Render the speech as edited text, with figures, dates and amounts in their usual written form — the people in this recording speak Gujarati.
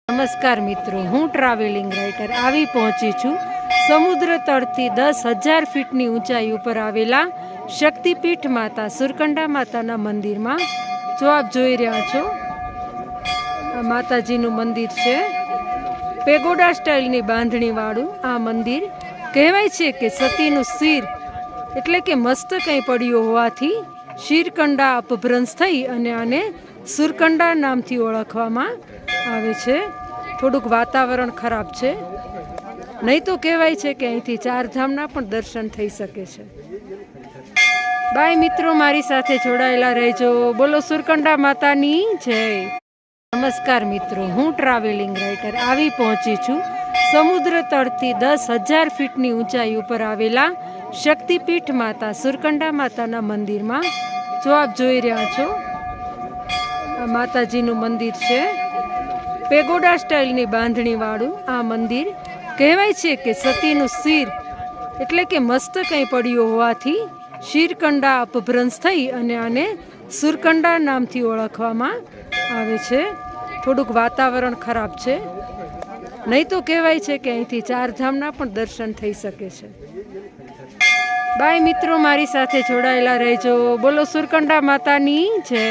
નમસ્કાર મિત્રો, હું ટ્રાવેલિંગ રાઇટર આવી પહોંચી છું સમુદ્ર તળથી 10,000 ફીટની ઊંચાઈ ઉપર આવેલા શક્તિપીઠ માતા સુરકંડા માતાના મંદિરમાં. જો આપ જોઈ રહ્યા છો, આ માતાજીનું મંદિર છે. પેગોડા સ્ટાઇલની બાંધણીવાળું આ મંદિર. કહેવાય છે કે સતીનું શિર એટલે કે મસ્તક કંઈ પડ્યું હોવાથી શિરકંડા અપભ્રંશ થઈ અને આને સુરકંડા નામથી ઓળખવામાં આવે છે. થોડુંક વાતાવરણ ખરાબ છે, નહીં તો કહેવાય છે કે અહીંથી ચારધામના પણ દર્શન થઈ શકે છે. બાય મિત્રો, મારી સાથે જોડાયેલા રહેજો. બોલો સુરકંડા માતાની જય. નમસ્કાર મિત્રો, હું ટ્રાવેલિંગ રાઇટર આવી પહોંચી છું સમુદ્ર તળથી 10,000 ફીટની ઊંચાઈ ઉપર આવેલા શક્તિપીઠ માતા સુરકંડા માતાના મંદિરમાં. જો આપ જોઈ રહ્યા છો, આ માતાજીનું મંદિર છે. પેગોડા સ્ટાઇલની બાંધણીવાળું આ મંદિર. કહેવાય છે કે સતીનું શિર એટલે કે મસ્તક કંઈ પડ્યું હોવાથી શિરકંડા અપભ્રંશ થઈ અને આને સુરકંડા નામથી ઓળખવામાં આવે છે. થોડુંક વાતાવરણ ખરાબ છે, નહીં તો કહેવાય છે કે અહીંથી ચારધામના પણ દર્શન થઈ શકે છે. બાય મિત્રો, મારી સાથે જોડાયેલા રહેજો. બોલો સુરકંડા માતાની જય.